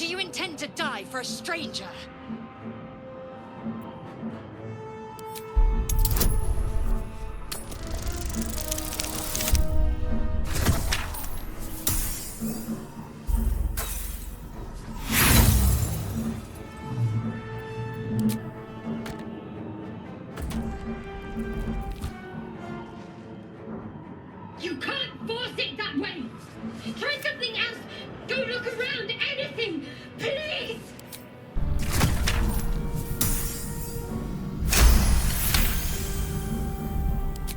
Do you intend to die for a stranger? You can't force it that way! Try something else! Go look around! Anything! Please!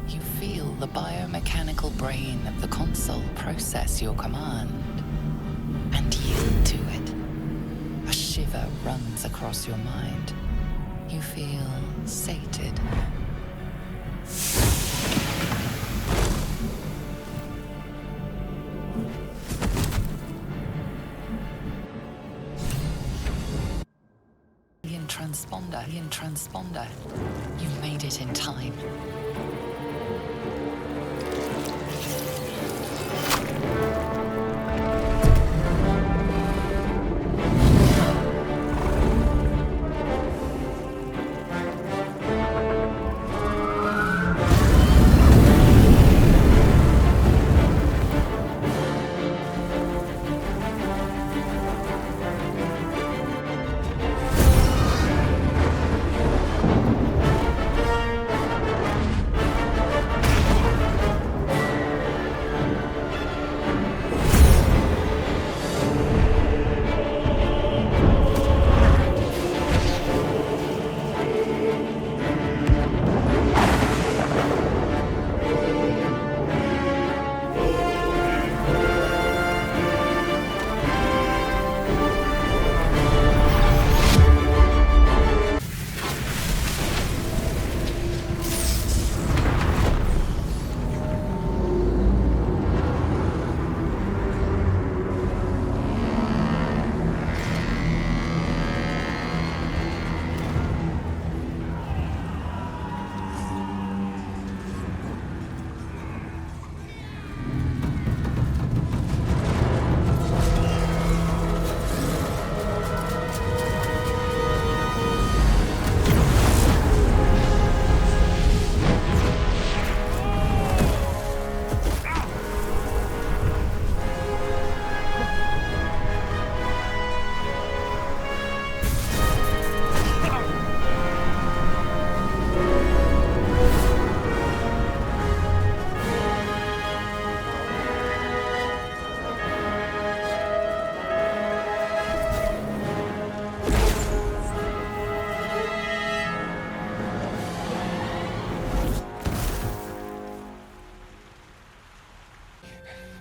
You feel the biomechanical brain of the console process your command and yield to it. A shiver runs across your mind. You feel sated. Transponder. You've made it in time.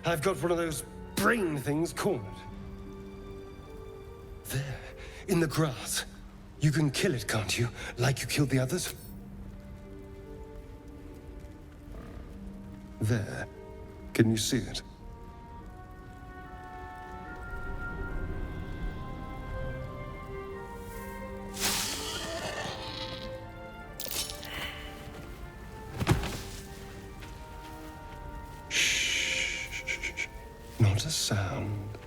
I've got one of those brain things cornered. There, in the grass. You can kill it, can't you? Like you killed the others? There. Can you see it? Not a sound.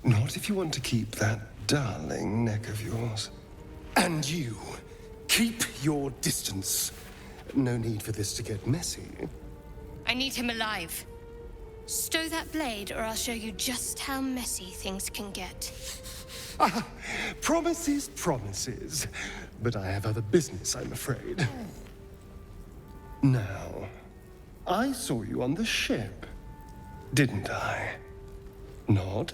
Not if you want to keep that darling neck of yours. And you, keep your distance. No need for this to get messy. I need him alive. Stow that blade, or I'll show you just how messy things can get. Promises, promises. But I have other business, I'm afraid. Now, I saw you on the ship. Didn't I? Nod?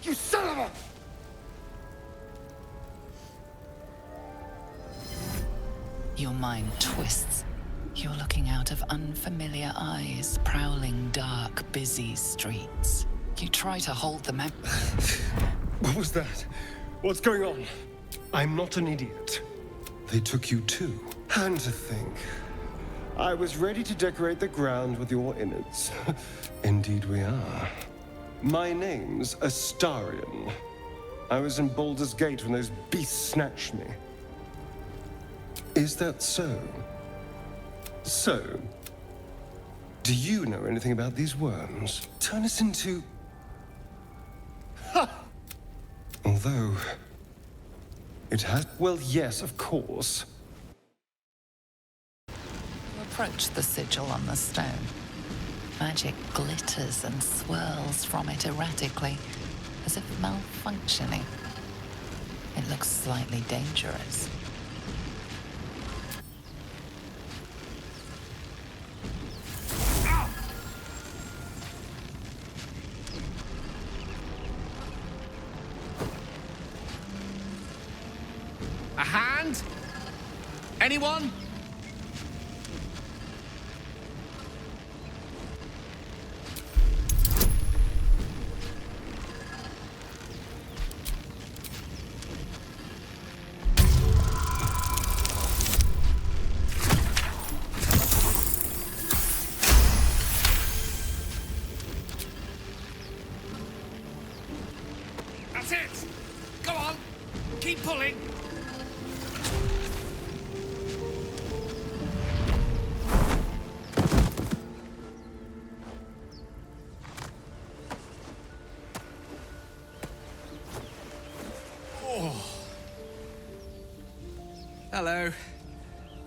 You son of a... Your mind twists. You're looking out of unfamiliar eyes, prowling dark, busy streets. You try to hold them out. What was that? What's going on? I'm not an idiot. They took you too. And to think, I was ready to decorate the ground with your innards. Indeed we are. My name's Astarion. I was in Baldur's Gate when those beasts snatched me. Is that so? So, do you know anything about these worms? Turn us into... Ha! Although... it has... Well, yes, of course. You approach the sigil on the stone. Magic glitters and swirls from it erratically, as if malfunctioning. It looks slightly dangerous. A hand? Anyone? That's it! Go on! Keep pulling! Hello.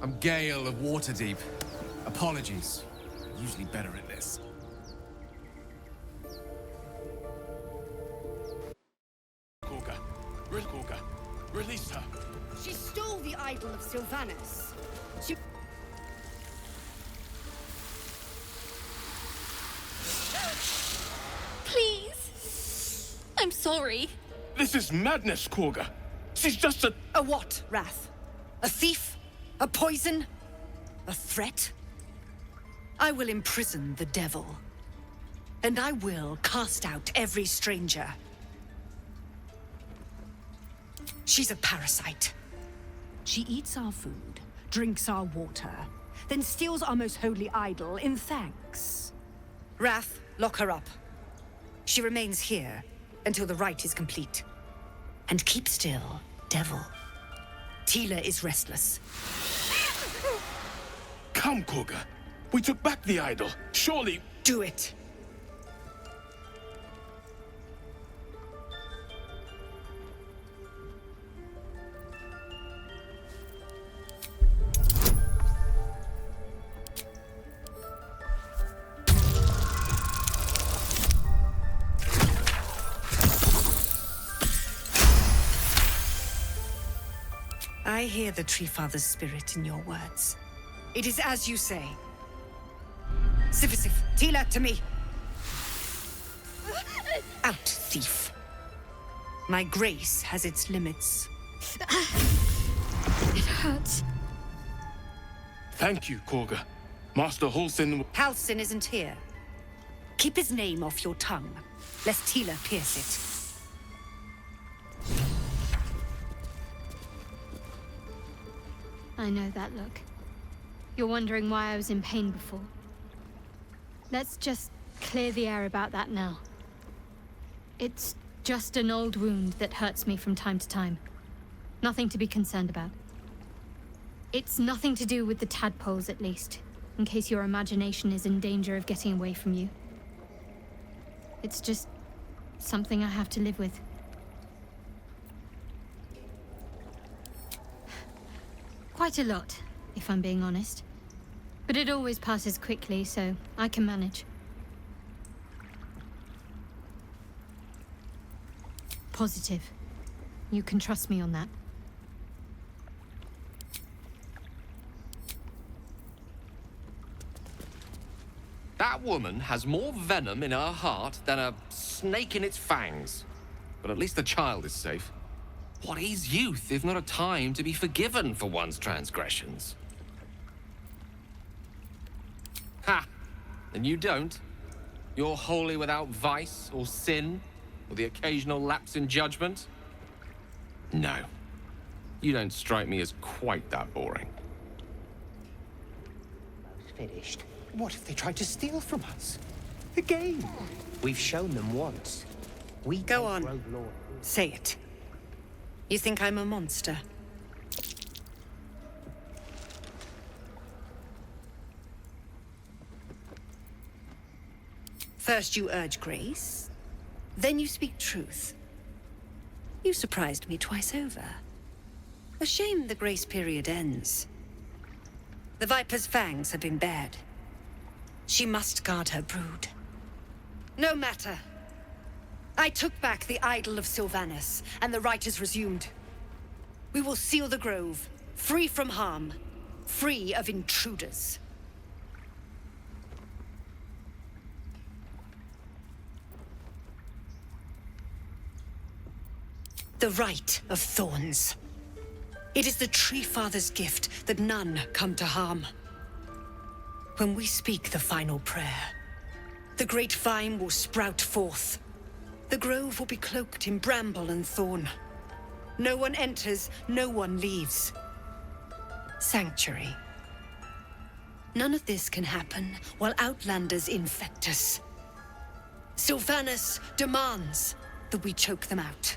I'm Gale of Waterdeep. Apologies. I'm usually better at this. Guger, release her. She stole the idol of Sylvanas. She... Please. I'm sorry. This is madness, Guger. She's just a... A what, Wrath? A thief? A poison? A threat? I will imprison the devil. And I will cast out every stranger. She's a parasite. She eats our food, drinks our water, then steals our most holy idol in thanks. Wrath, lock her up. She remains here until the rite is complete. And keep still, devil. Tila is restless. Come, Guger. We took back the idol. Surely... Do it. I hear the Tree Father's spirit in your words. It is as you say. Sifisif, Tila, to me! Out, thief. My grace has its limits. It hurts. Thank you, Guger. Master Halsin... Halsin isn't here. Keep his name off your tongue, lest Tila pierce it. I know that look. You're wondering why I was in pain before. Let's just clear the air about that now. It's just an old wound that hurts me from time to time. Nothing to be concerned about. It's nothing to do with the tadpoles, at least, in case your imagination is in danger of getting away from you. It's just something I have to live with. Quite a lot, if I'm being honest. But it always passes quickly, so I can manage. Positive. You can trust me on that. That woman has more venom in her heart than a snake in its fangs. But at least the child is safe. What is youth if not a time to be forgiven for one's transgressions? Ha! And you don't? You're wholly without vice or sin, or the occasional lapse in judgment? No. You don't strike me as quite that boring. finished, what if they tried to steal from us? Again? We've shown them once. We Go take on. Rogue Lord. Say it. You think I'm a monster? First you urge grace, then you speak truth. You surprised me twice over. A shame the grace period ends. The Viper's fangs have been bared. She must guard her brood. No matter. I took back the idol of Sylvanas, and the rite is resumed. We will seal the grove, free from harm, free of intruders. The Rite of Thorns. It is the Tree Father's gift that none come to harm. When we speak the final prayer, the great vine will sprout forth. The grove will be cloaked in bramble and thorn. No one enters, no one leaves. Sanctuary. None of this can happen while Outlanders infect us. Sylvanas demands that we choke them out.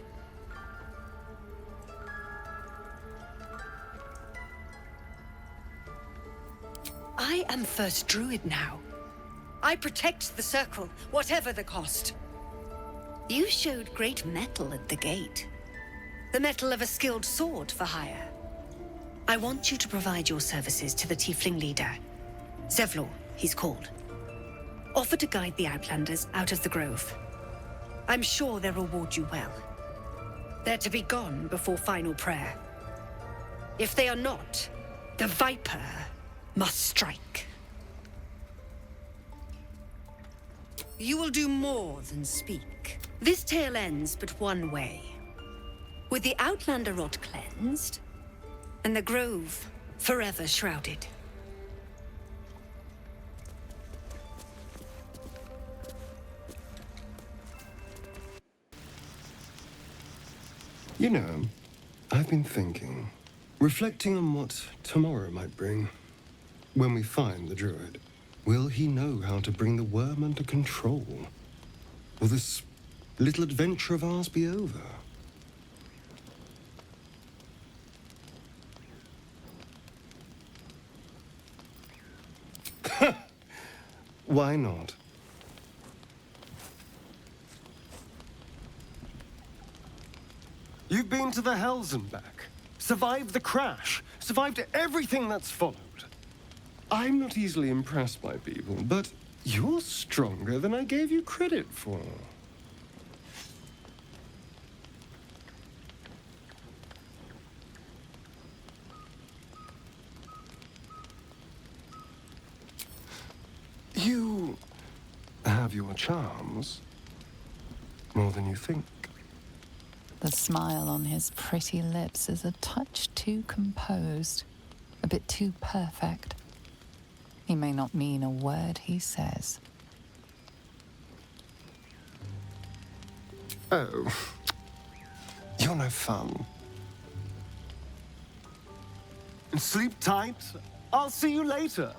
I am First Druid now. I protect the Circle, whatever the cost. You showed great mettle at the gate. The mettle of a skilled sword for hire. I want you to provide your services to the Tiefling leader. Zevlor, he's called. Offer to guide the Outlanders out of the grove. I'm sure they'll reward you well. They're to be gone before final prayer. If they are not, the Viper must strike. You will do more than speak. This tale ends but one way. With the Outlander rot cleansed, and the grove forever shrouded. You know, I've been thinking, reflecting on what tomorrow might bring. When we find the druid, will he know how to bring the worm under control? Will this little adventure of ours be over? Why not? You've been to the Hells and back, survived the crash, survived everything that's followed. I'm not easily impressed by people, but you're stronger than I gave you credit for. You have your charms, more than you think. The smile on his pretty lips is a touch too composed, a bit too perfect. He may not mean a word he says. Oh, you're no fun. Sleep tight. I'll see you later.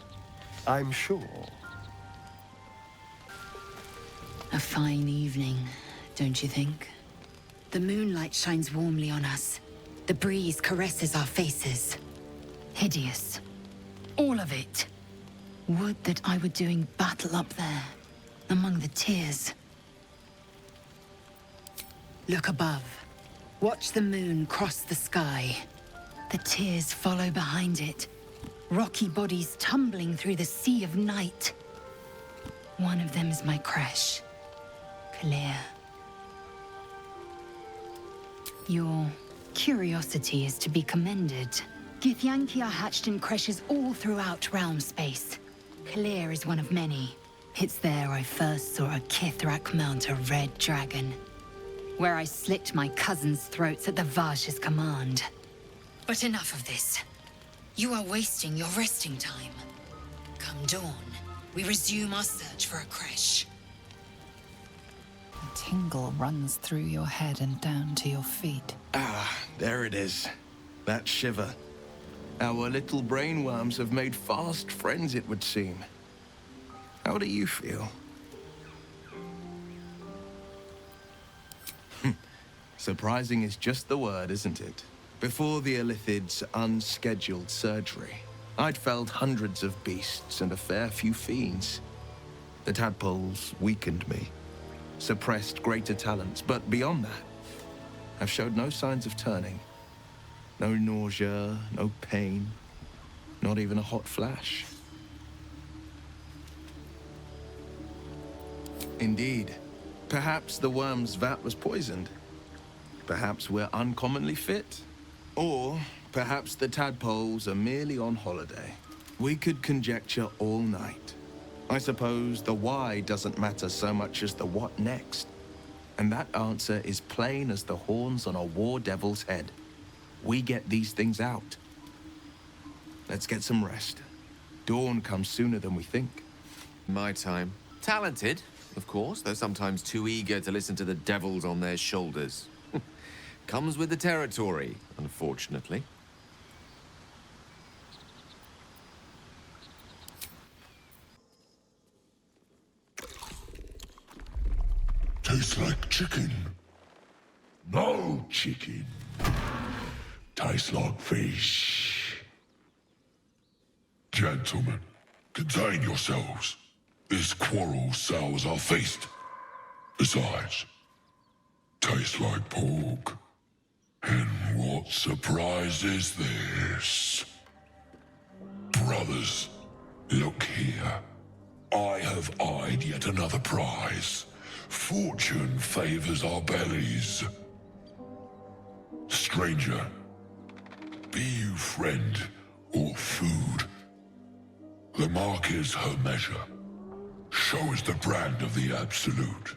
I'm sure. A fine evening, don't you think? The moonlight shines warmly on us. The breeze caresses our faces. Hideous. All of it. Would that I were doing battle up there, among the tears. Look above. Watch the moon cross the sky. The tears follow behind it. Rocky bodies tumbling through the sea of night. One of them is my crash. Clear. Your curiosity is to be commended. Githyanki are hatched in creches all throughout realm space. Clear is one of many. It's there I first saw a Kithrak mount a red dragon. Where I slit my cousins' throats at the Vash's command. But enough of this. You are wasting your resting time. Come dawn, we resume our search for a creche. A tingle runs through your head and down to your feet. Ah, there it is. That shiver. Our little brainworms have made fast friends, it would seem. How do you feel? Surprising is just the word, isn't it? Before the Illithid's unscheduled surgery, I'd felled hundreds of beasts and a fair few fiends. The tadpoles weakened me, suppressed greater talents, but beyond that, I've showed no signs of turning. No nausea, no pain, not even a hot flash. Indeed, perhaps the worm's vat was poisoned. Perhaps we're uncommonly fit. Or perhaps the tadpoles are merely on holiday. We could conjecture all night. I suppose the why doesn't matter so much as the what next. And that answer is plain as the horns on a war devil's head. We get these things out. Let's get some rest. Dawn comes sooner than we think. My time. Talented, of course, though sometimes too eager to listen to the devils on their shoulders. Comes with the territory, unfortunately. Tastes like chicken. No chicken. Tastes like fish. Gentlemen, contain yourselves. This quarrel sours our feast. Besides, tastes like pork. And what surprise is this? Brothers, look here. I have eyed yet another prize. Fortune favors our bellies. Stranger, be you friend or food, the mark is her measure. Show us the brand of the absolute.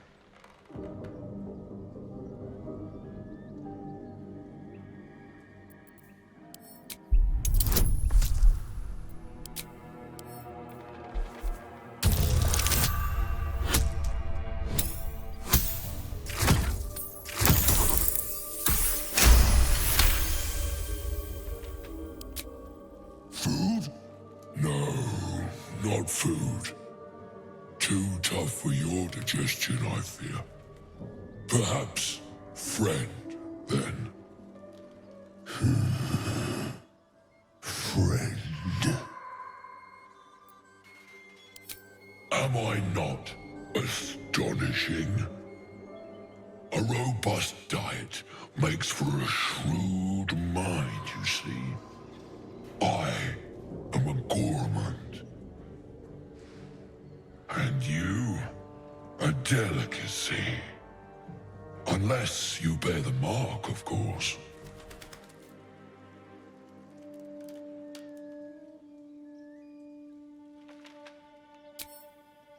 Food? No, not food. Too tough for your digestion, I fear. Perhaps friend, then. Friend. Am I not astonishing? A robust diet makes for a shrewd mind, you see. I am a gourmand. And you, a delicacy. Unless you bear the mark, of course.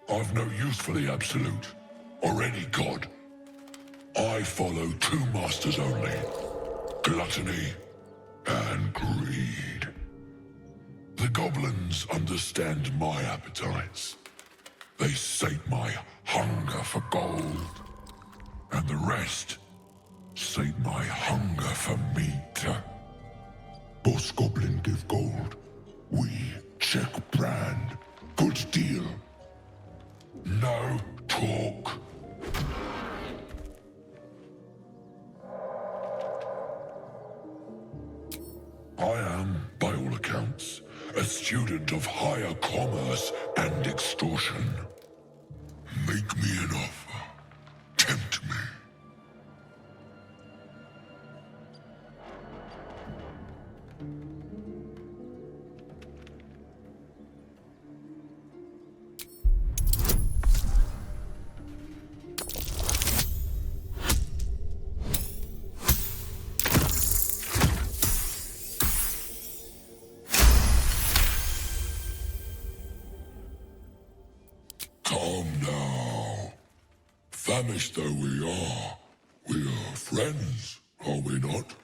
I've no use for the Absolute, or any god. I follow two masters only, gluttony and greed. The goblins understand my appetites. They sate my hunger for gold. And the rest sate my hunger for meat. Boss Goblin give gold. We check brand. Good deal. No talk. I am, by all accounts, a student of higher commerce and extortion. Make me an offer. Tempt me. Come now. Famished though we are friends, are we not?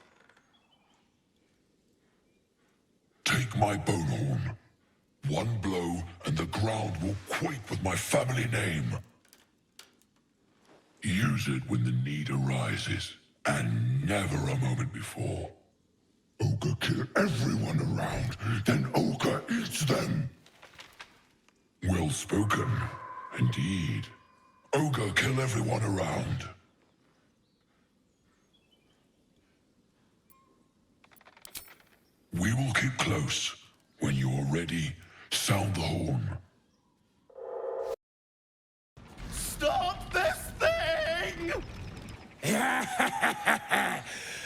Take my bone horn. One blow and the ground will quake with my family name. Use it when the need arises, and never a moment before. Ogre kill everyone around, then Ogre eats them. Well spoken, indeed. Ogre kill everyone around. We will keep close. When you are ready, sound the horn. Stop this thing!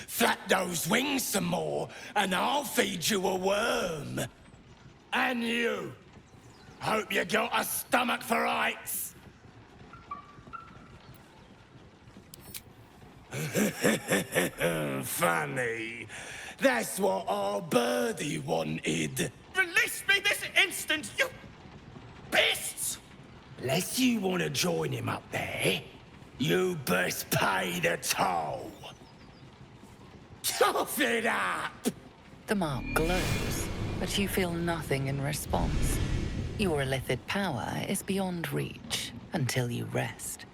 Flap those wings some more, and I'll feed you a worm. And you. Hope you got a stomach for heights. Funny. That's what our birdie wanted. Release me this instant, you beasts! Unless you want to join him up there, you best pay the toll. Cough it up! The mark glows, but you feel nothing in response. Your illithid power is beyond reach until you rest.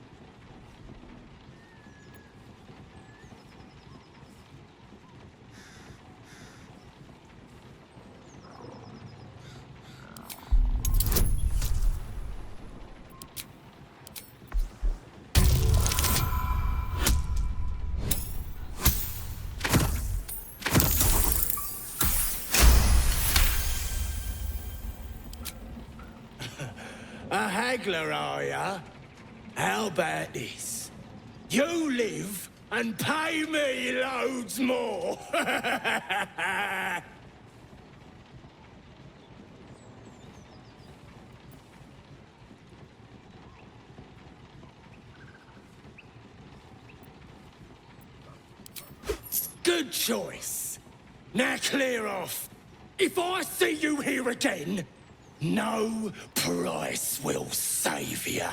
A haggler, are ya? How about this? You live and pay me loads more! Good choice. Now clear off. If I see you here again, no price will save ya.